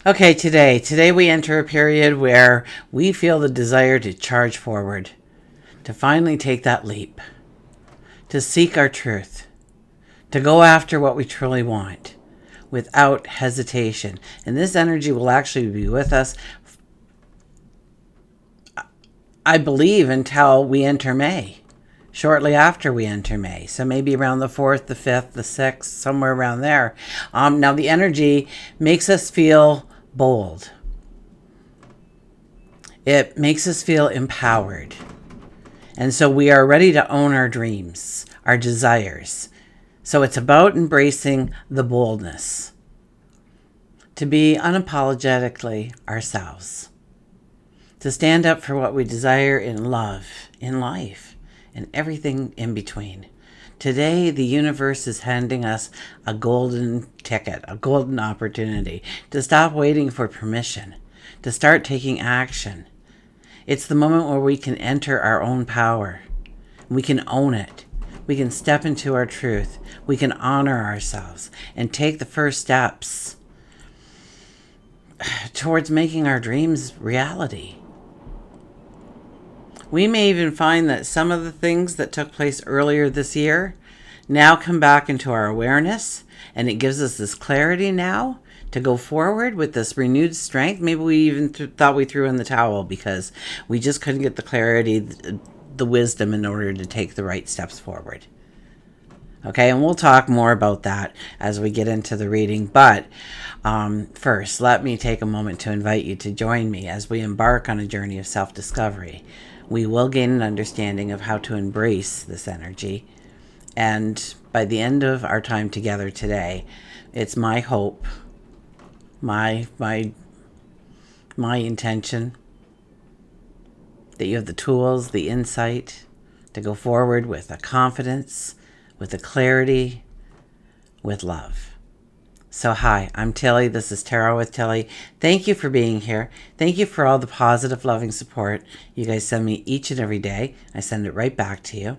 Okay, today we enter a period where we feel the desire to charge forward, to finally take that leap, to seek our truth, to go after what we truly want without hesitation. And this energy will actually be with us, I believe, until we enter May. Shortly after we enter May. So maybe around the 4th, the 5th, the 6th, somewhere around there. Now, the energy makes us feel bold. It makes us feel empowered. And so we are ready to own our dreams, our desires. So it's about embracing the boldness, to be unapologetically ourselves, to stand up for what we desire in love, in life, and everything in between. Today, the universe is handing us a golden ticket, a golden opportunity to stop waiting for permission, to start taking action. It's the moment where we can enter our own power. We can own it. We can step into our truth. We can honor ourselves and take the first steps towards making our dreams reality. We may even find that some of the things that took place earlier this year now come back into our awareness, and it gives us this clarity now to go forward with this renewed strength. Maybe we even thought we threw in the towel because we just couldn't get the clarity, the wisdom in order to take the right steps forward. Okay, and we'll talk more about that as we get into the reading. But first, let me take a moment to invite you to join me as we embark on a journey of self-discovery. We will gain an understanding of how to embrace this energy. And by the end of our time together today, it's my hope, my intention that you have the tools, the insight to go forward with a confidence, with a clarity, with love. So hi, I'm Tilly. This is Tarot with Tilly. Thank you for being here. Thank you for all the positive, loving support you guys send me each and every day. I send it right back to you.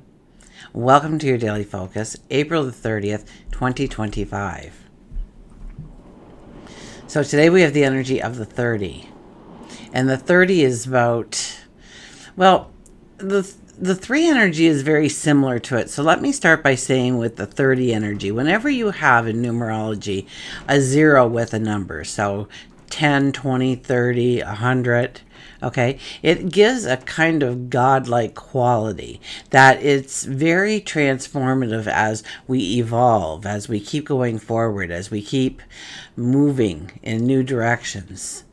Welcome to your daily focus, April the 30th, 2025. So today we have the energy of the 30. And the 30 is about, well, the 3 energy is very similar to it. So let me start by saying with the 30 energy, whenever you have in numerology a 0 with a number, so 10, 20, 30, 100, okay, it gives a kind of godlike quality that it's very transformative as we evolve, as we keep going forward, as we keep moving in new directions,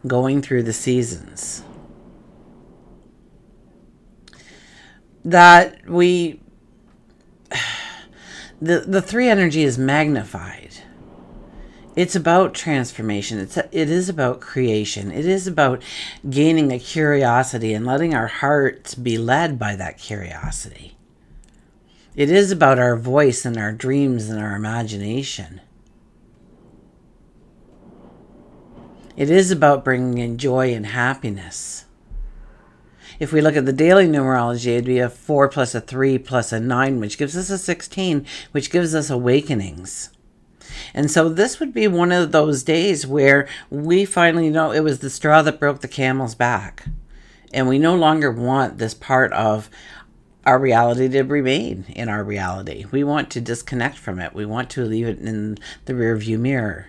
going through the seasons. That we, the 3 energy is magnified. It's about transformation. It is about creation. It is about gaining a curiosity and letting our hearts be led by that curiosity. It is about our voice and our dreams and our imagination. It is about bringing in joy and happiness. If we look at the daily numerology, it'd be a 4 plus a 3 plus a 9, which gives us a 16, which gives us awakenings. And so this would be one of those days where we finally know it was the straw that broke the camel's back. And we no longer want this part of our reality to remain in our reality. We want to disconnect from it. We want to leave it in the rearview mirror.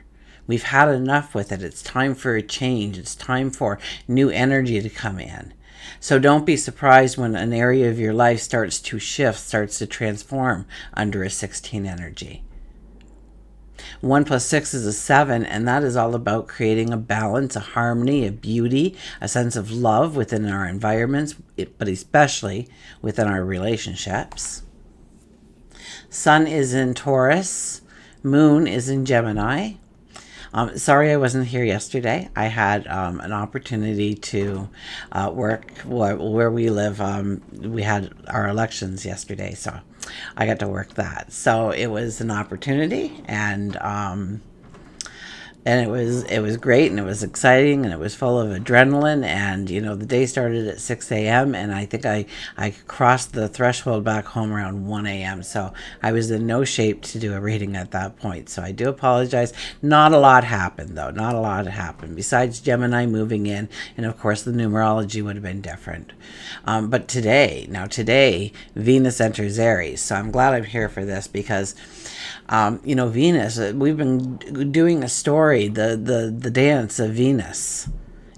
We've had enough with it. It's time for a change. It's time for new energy to come in. So don't be surprised when an area of your life starts to shift, starts to transform under a 16 energy. 1 plus 6 is a 7, and that is all about creating a balance, a harmony, a beauty, a sense of love within our environments, but especially within our relationships. Sun is in Taurus. Moon is in Gemini. Sorry I wasn't here yesterday. I had an opportunity to work where we live. We had our elections yesterday, so I got to work that. So it was an opportunity, and And it was great, and it was exciting, and it was full of adrenaline. And the day started at 6 a.m. and I think I crossed the threshold back home around 1 a.m. So I was in no shape to do a reading at that point. So I do apologize. Not a lot happened, though. Not a lot happened besides Gemini moving in, and of course the numerology would have been different. But today, Venus enters Aries. So I'm glad I'm here for this because Venus, we've been doing a story, the dance of Venus,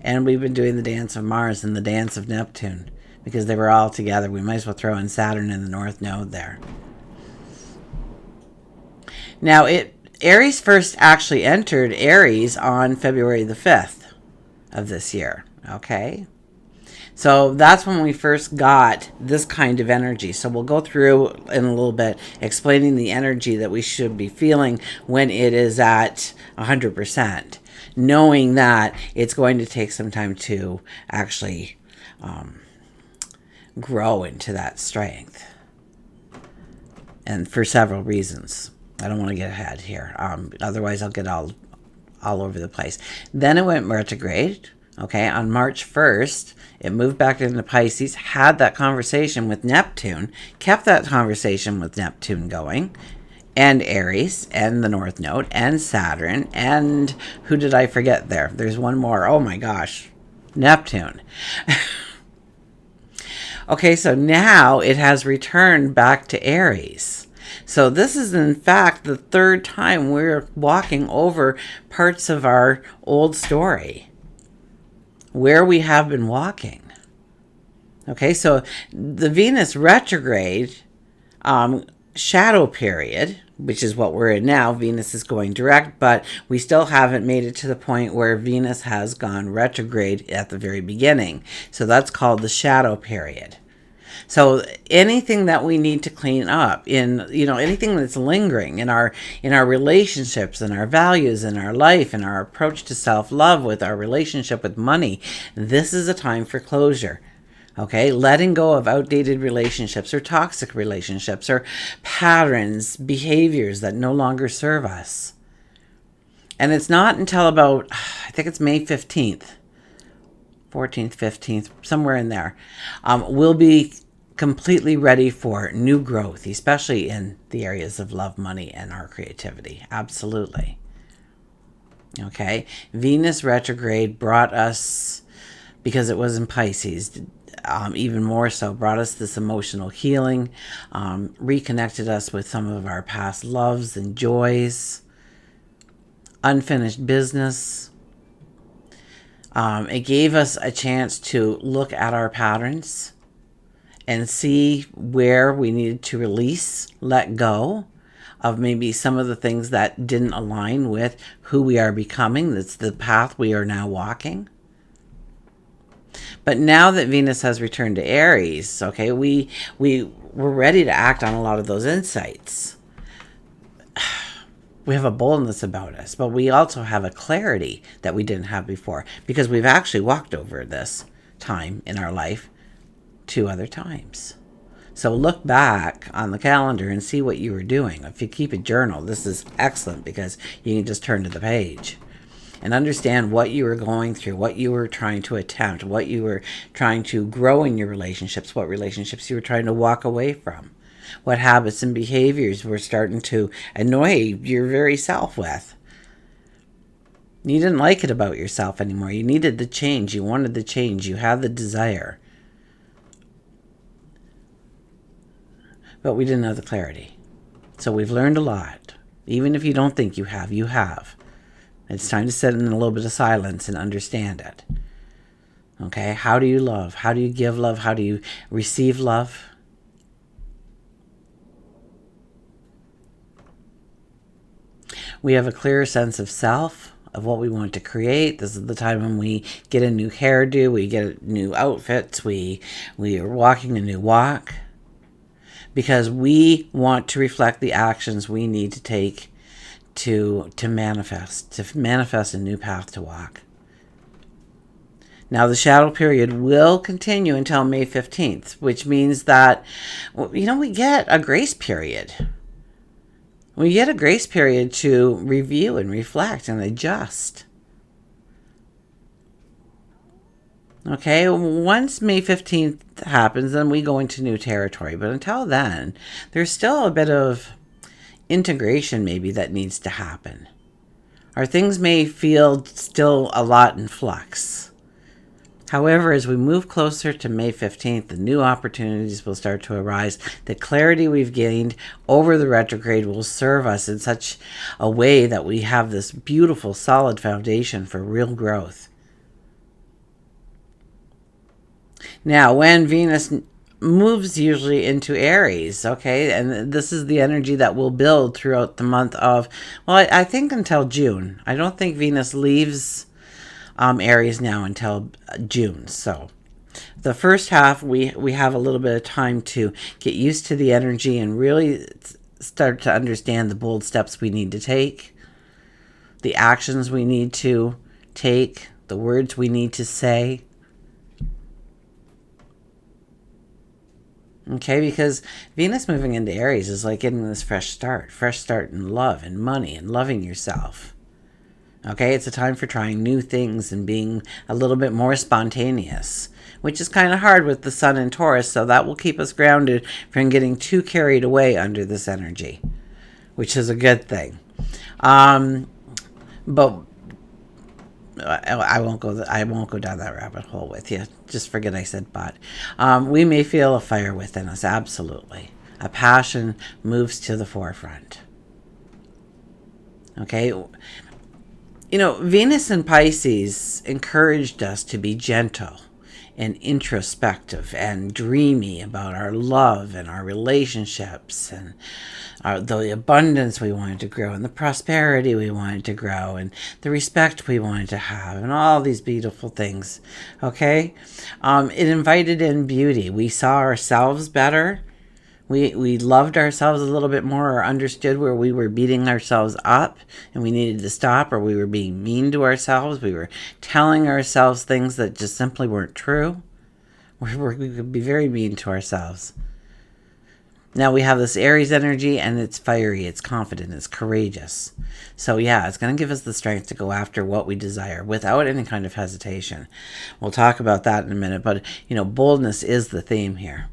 and we've been doing the dance of Mars and the dance of Neptune because they were all together. We might as well throw in Saturn in the North Node there. Now, Aries first actually entered Aries on February the 5th of this year, okay? So that's when we first got this kind of energy. So we'll go through in a little bit explaining the energy that we should be feeling when it is at 100%, knowing that it's going to take some time to actually grow into that strength. And for several reasons. I don't want to get ahead here. Otherwise, I'll get all over the place. Then it went retrograde. Okay, on March 1st, it moved back into Pisces, had that conversation with Neptune, kept that conversation with Neptune going, and Aries, and the North Node, and Saturn, and who did I forget there? There's one more. Oh my gosh, Neptune. Okay, so now it has returned back to Aries. So this is in fact the third time we're walking over parts of our old story where we have been walking. Okay, so the Venus retrograde shadow period, which is what we're in now, Venus is going direct, but we still haven't made it to the point where Venus has gone retrograde at the very beginning. So that's called the shadow period. So anything that we need to clean up anything that's lingering in our relationships and our values and our life and our approach to self-love with our relationship with money, this is a time for closure. Okay, letting go of outdated relationships or toxic relationships or patterns, behaviors that no longer serve us. And it's not until about, I think it's May 15th, 14th, 15th, somewhere in there, we'll be completely ready for new growth, especially in the areas of love, money, and our creativity. Absolutely. Okay, Venus retrograde brought us, because it was in Pisces, even more so, brought us this emotional healing, reconnected us with some of our past loves and joys, unfinished business. It gave us a chance to look at our patterns and see where we needed to release, let go of maybe some of the things that didn't align with who we are becoming. That's the path we are now walking. But now that Venus has returned to Aries, okay, we're ready to act on a lot of those insights. We have a boldness about us, but we also have a clarity that we didn't have before because we've actually walked over this time in our life 2 other times. So look back on the calendar and see what you were doing. If you keep a journal, this is excellent because you can just turn to the page and understand what you were going through, what you were trying to attempt, what you were trying to grow in your relationships, what relationships you were trying to walk away from, what habits and behaviors were starting to annoy your very self with. You didn't like it about yourself anymore. You needed the change. You wanted the change. You had the desire. But we didn't have the clarity. So we've learned a lot. Even if you don't think you have, you have. It's time to sit in a little bit of silence and understand it. Okay? How do you love? How do you give love? How do you receive love? We have a clearer sense of self, of what we want to create. This is the time when we get a new hairdo, we get new outfits, we are walking a new walk. Because we want to reflect the actions we need to take to manifest a new path to walk. Now, the shadow period will continue until May 15th, which means that, we get a grace period. We get a grace period to review and reflect and adjust. Okay, once May 15th happens, then we go into new territory. But until then, there's still a bit of integration maybe that needs to happen. Our things may feel still a lot in flux. However, as we move closer to May 15th, the new opportunities will start to arise. The clarity we've gained over the retrograde will serve us in such a way that we have this beautiful, solid foundation for real growth. Now, when Venus moves usually into Aries, okay, and this is the energy that will build throughout the month of, well, I think until June. I don't think Venus leaves Aries now until June. So the first half, we have a little bit of time to get used to the energy and really start to understand the bold steps we need to take, the actions we need to take, the words we need to say. Okay, because Venus moving into Aries is like getting this fresh start in love and money and loving yourself. Okay, it's a time for trying new things and being a little bit more spontaneous, which is kind of hard with the sun in Taurus, so that will keep us grounded from getting too carried away under this energy, which is a good thing. But I won't go down that rabbit hole with you. Just forget I said but. We may feel a fire within us, absolutely. A passion moves to the forefront. Okay? You know, Venus in Pisces encouraged us to be gentle and introspective and dreamy about our love and our relationships and the abundance we wanted to grow and the prosperity we wanted to grow and the respect we wanted to have and all these beautiful things. Okay? It invited in beauty. We saw ourselves better. We loved ourselves a little bit more, or understood where we were beating ourselves up and we needed to stop, or we were being mean to ourselves. We were telling ourselves things that just simply weren't true. We could be very mean to ourselves. Now we have this Aries energy, and it's fiery, it's confident, it's courageous. So yeah, it's going to give us the strength to go after what we desire without any kind of hesitation. We'll talk about that in a minute, but you know, boldness is the theme here.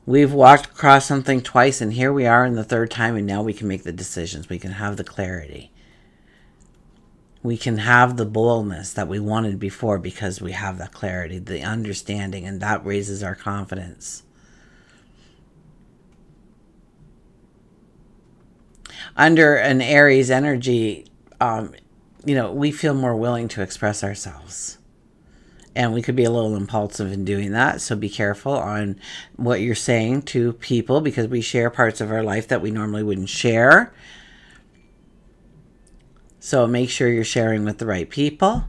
We've walked across something twice, and here we are in the third time, and now we can make the decisions. We can have the clarity. We can have the boldness that we wanted before because we have that clarity, the understanding, and that raises our confidence. Under an Aries energy, we feel more willing to express ourselves. And we could be a little impulsive in doing that. So be careful on what you're saying to people, because we share parts of our life that we normally wouldn't share. So make sure you're sharing with the right people.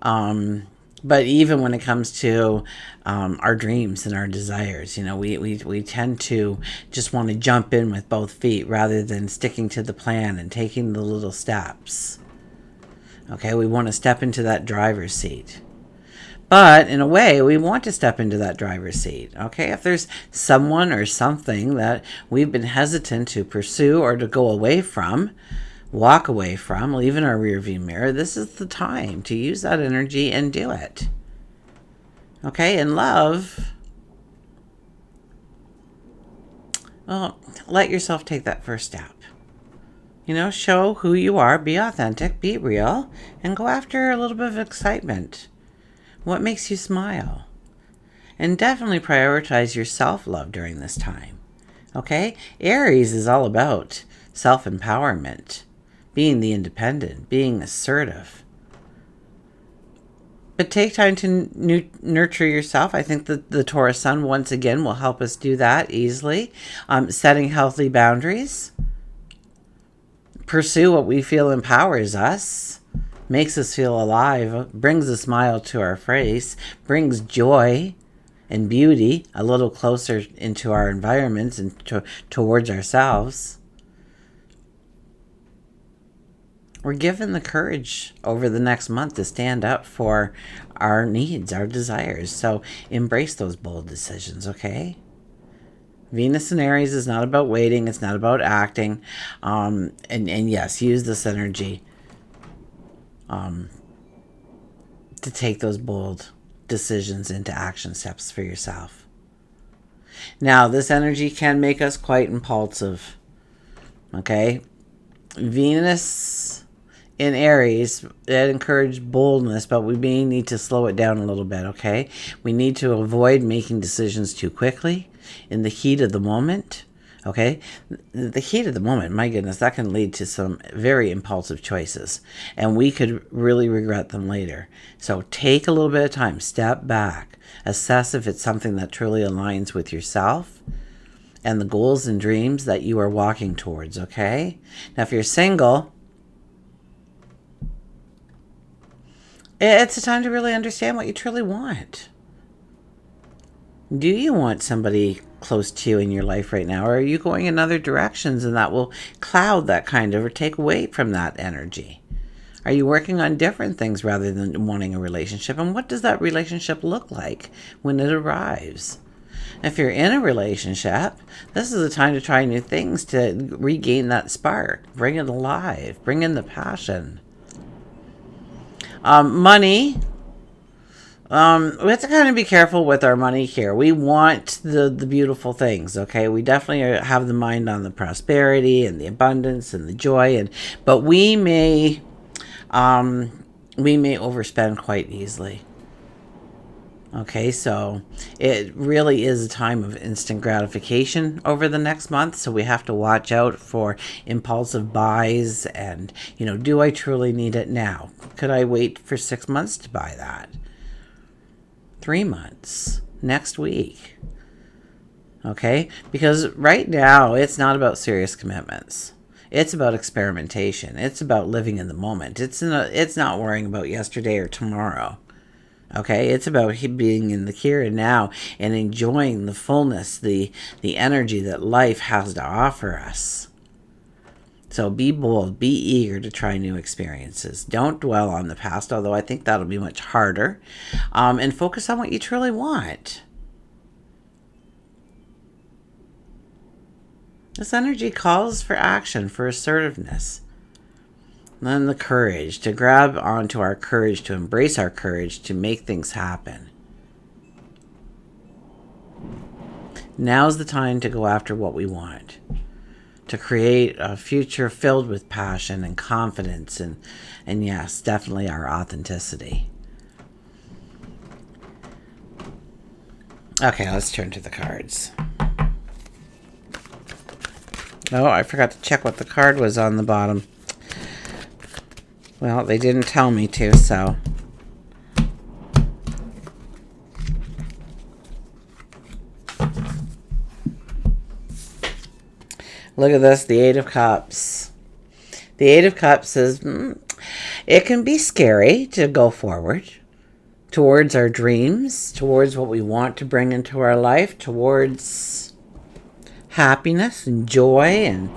But even when it comes to our dreams and our desires, we tend to just want to jump in with both feet rather than sticking to the plan and taking the little steps. Okay, we want to step into that driver's seat. But in a way, we want to step into that driver's seat. Okay, if there's someone or something that we've been hesitant to pursue or to go away from, walk away from, leave in our rearview mirror, this is the time to use that energy and do it. Okay, in love, well, let yourself take that first step. Show who you are, be authentic, be real, and go after a little bit of excitement. What makes you smile? And definitely prioritize your self-love during this time. Okay? Aries is all about self-empowerment, being the independent, being assertive. But take time to nurture yourself. I think that the Taurus sun, once again, will help us do that easily. Setting healthy boundaries. Pursue what we feel empowers us. Makes us feel alive, brings a smile to our face, brings joy and beauty a little closer into our environments and towards ourselves. We're given the courage over the next month to stand up for our needs, our desires. So embrace those bold decisions, okay? Venus in Aries is not about waiting. It's not about acting. And yes, use this energy to take those bold decisions into action steps for yourself. Now, this energy can make us quite impulsive. Okay? Venus in Aries, that encourages boldness, but we may need to slow it down a little bit, okay? We need to avoid making decisions too quickly in the heat of the moment, okay? The heat of the moment, my goodness, that can lead to some very impulsive choices, and we could really regret them later. So take a little bit of time, step back, assess if it's something that truly aligns with yourself and the goals and dreams that you are walking towards, okay? Now, if you're single, it's a time to really understand what you truly want. Do you want somebody close to you in your life right now? Or are you going in other directions and that will cloud that kind of or take away from that energy? Are you working on different things rather than wanting a relationship? And what does that relationship look like when it arrives? If you're in a relationship, this is a time to try new things to regain that spark. Bring it alive. Bring in the passion. Money. We have to kind of be careful with our money here. We want the beautiful things, okay? We definitely have the mind on the prosperity and the abundance and the joy, but we may overspend quite easily. Okay, so it really is a time of instant gratification over the next month. So we have to watch out for impulsive buys and, do I truly need it now? Could I wait for 6 months to buy that? 3 months? Next week? Okay, because right now it's not about serious commitments. It's about experimentation. It's about living in the moment. It's not worrying about yesterday or tomorrow. Okay, it's about being in the here and now and enjoying the fullness, the energy that life has to offer us. So be bold, be eager to try new experiences. Don't dwell on the past, although I think that'll be much harder. And focus on what you truly want. This energy calls for action, for assertiveness. Then the courage, to grab onto our courage, to embrace our courage, to make things happen. Now's the time to go after what we want. To create a future filled with passion and confidence and yes, definitely our authenticity. Okay, let's turn to the cards. Oh, I forgot to check what the card was on the bottom. Well, they didn't tell me to, so. Look at this, the Eight of Cups. The Eight of Cups is, it can be scary to go forward towards our dreams, towards what we want to bring into our life, towards happiness and joy, and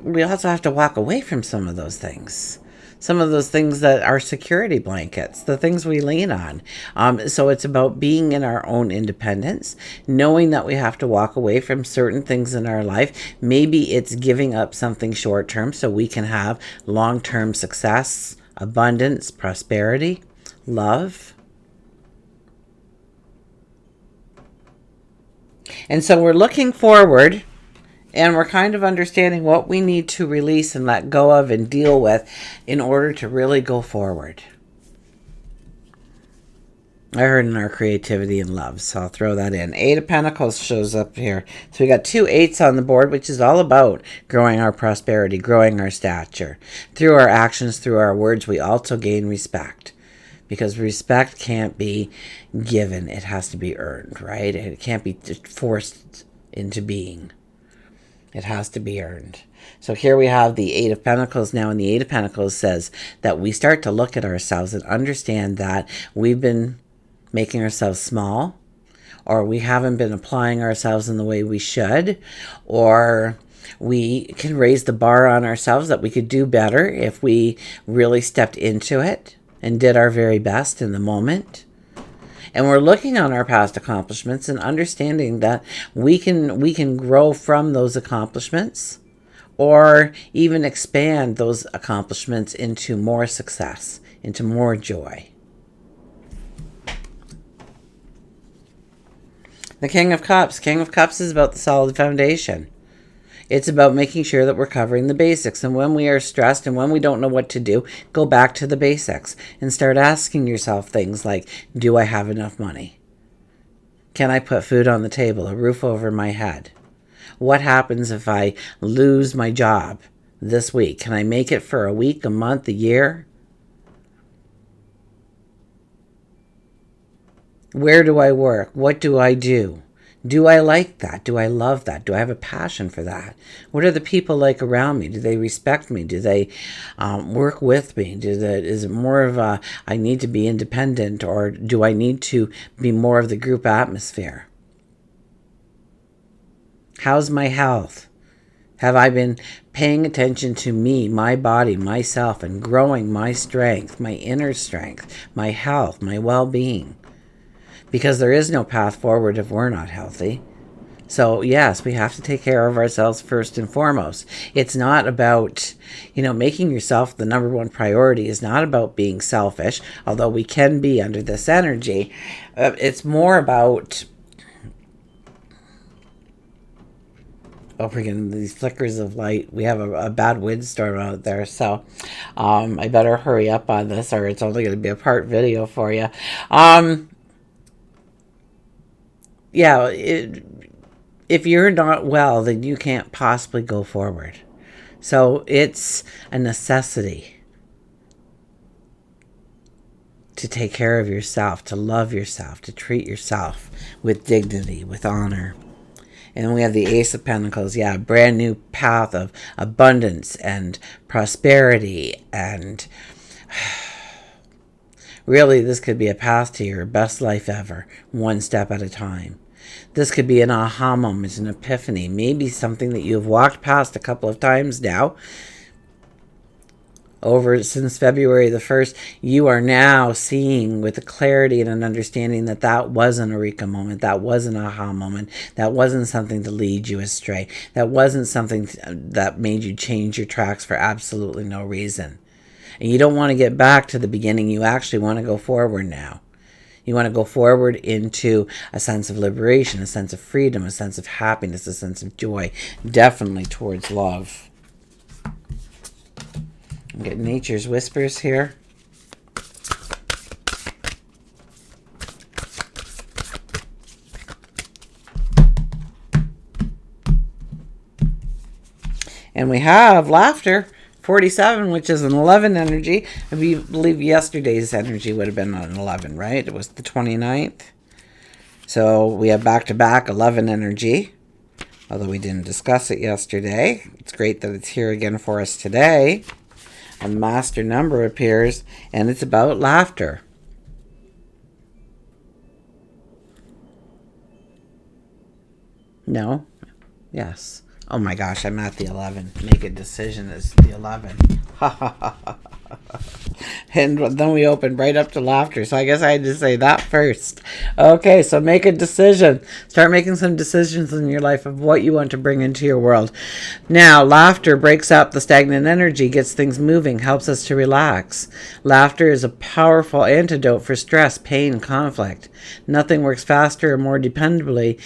we also have to walk away from some of those things. Some of those things that are security blankets, the things we lean on. So it's about being in our own independence, knowing that we have to walk away from certain things in our life. Maybe it's giving up something short term so we can have long-term success, abundance, prosperity, love. And so we're looking forward. And we're kind of understanding what we need to release and let go of and deal with in order to really go forward. I heard in our creativity and love, so I'll throw that in. Eight of Pentacles shows up here. So we got 2 8s on the board, which is all about growing our prosperity, growing our stature. Through our actions, through our words, we also gain respect. Because respect can't be given. It has to be earned, right? It can't be forced into being. It has to be earned. So here we have the Eight of Pentacles now, and the Eight of Pentacles says that we start to look at ourselves and understand that we've been making ourselves small, or we haven't been applying ourselves in the way we should, or we can raise the bar on ourselves that we could do better if we really stepped into it and did our very best in the moment. And we're looking on our past accomplishments and understanding that we can grow from those accomplishments, or even expand those accomplishments into more success, into more joy. The King of Cups. King of Cups is about the solid foundation. It's about making sure that we're covering the basics. And when we are stressed and when we don't know what to do, go back to the basics and start asking yourself things like, do I have enough money? Can I put food on the table, a roof over my head? What happens if I lose my job this week? Can I make it for a week, a month, a year? Where do I work? What do I do? Do I like that? Do I love that? Do I have a passion for that? What are the people like around me? Do they respect me? Do they work with me? Is it more of a, I need to be independent, or do I need to be more of the group atmosphere? How's my health? Have I been paying attention to me, my body, myself, and growing my strength, my inner strength, my health, my well-being? Because there is no path forward if we're not healthy. So yes, we have to take care of ourselves first and foremost. It's not about, making yourself the number one priority is not about being selfish, although we can be under this energy. It's more about, we're getting these flickers of light. We have a bad windstorm out there, so I better hurry up on this, or it's only going to be a part video for you. If you're not well, then you can't possibly go forward. So it's a necessity to take care of yourself, to love yourself, to treat yourself with dignity, with honor. And we have the Ace of Pentacles. Yeah, a brand new path of abundance and prosperity. And really, this could be a path to your best life ever, one step at a time. This could be an aha moment, an epiphany, maybe something that you've walked past a couple of times now. Since February the 1st, you are now seeing with a clarity and an understanding that that was an eureka moment, that was an aha moment, that wasn't something to lead you astray, that wasn't something that made you change your tracks for absolutely no reason. And you don't want to get back to the beginning, you actually want to go forward now. You want to go forward into a sense of liberation, a sense of freedom, a sense of happiness, a sense of joy, definitely towards love. Get Nature's Whispers here. And we have Laughter, 47, which is an 11 energy. I believe yesterday's energy would have been an 11, right? It was the 29th. So we have back-to-back 11 energy, although we didn't discuss it yesterday. It's great that it's here again for us today. A master number appears, and it's about laughter. No? Yes. Oh my gosh, I'm at the 11. Make a decision is the 11. And then we opened right up to laughter. So I guess I had to say that first. Okay, so make a decision. Start making some decisions in your life of what you want to bring into your world. Now, laughter breaks up the stagnant energy, gets things moving, helps us to relax. Laughter is a powerful antidote for stress, pain, conflict. Nothing works faster or more dependably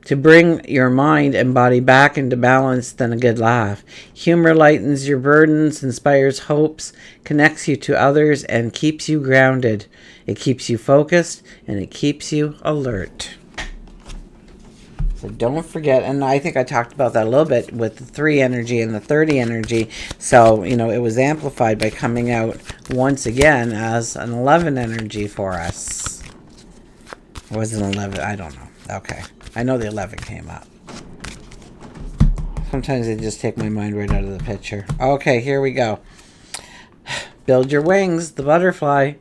to bring your mind and body back into balance than a good laugh. Humor lightens your burdens, inspires hopes, connects you to others, and keeps you grounded. It keeps you focused, and it keeps you alert. So don't forget, and I think I talked about that a little bit with the 3 energy and the 30 energy. So, it was amplified by coming out once again as an 11 energy for us. Or was it an 11? I don't know. Okay. I know the 11 came up. Sometimes they just take my mind right out of the picture. Okay, here we go. Build your wings, the butterfly.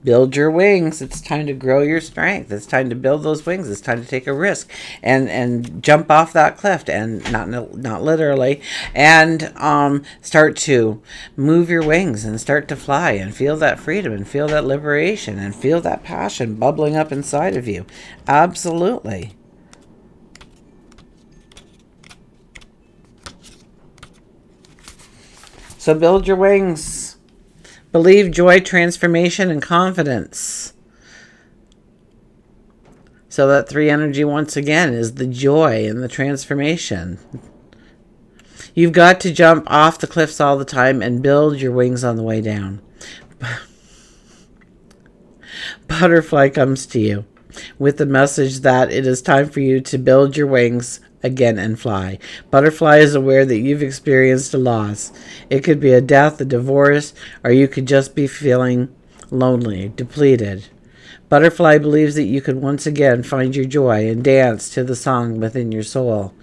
build your wings. It's time to grow your strength. It's time to build those wings. It's time to take a risk and jump off that cliff, and not literally, and start to move your wings and start to fly and feel that freedom and feel that liberation and feel that passion bubbling up inside of you. Absolutely. So build your wings. Believe, joy, transformation, and confidence. So that 3 energy, once again, is the joy and the transformation. You've got to jump off the cliffs all the time and build your wings on the way down. Butterfly comes to you with the message that it is time for you to build your wings again and fly. Butterfly is aware that you've experienced a loss. It could be a death, a divorce, or you could just be feeling lonely, depleted. Butterfly believes that you could once again find your joy and dance to the song within your soul.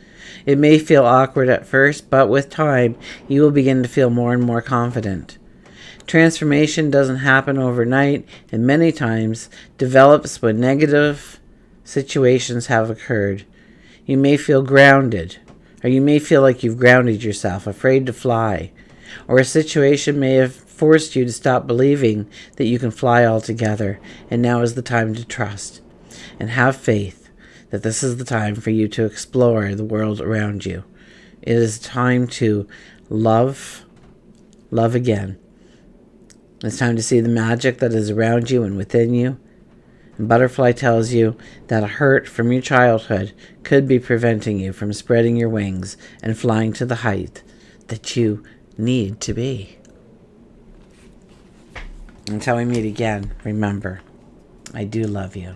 It may feel awkward at first, but with time, you will begin to feel more and more confident. Transformation doesn't happen overnight, and many times develops when negative situations have occurred. You may feel grounded, or you may feel like you've grounded yourself, afraid to fly, or a situation may have forced you to stop believing that you can fly altogether, and now is the time to trust and have faith that this is the time for you to explore the world around you. It is time to love again. It's time to see the magic that is around you and within you. And Butterfly tells you that a hurt from your childhood could be preventing you from spreading your wings and flying to the height that you need to be. Until we meet again, remember, I do love you.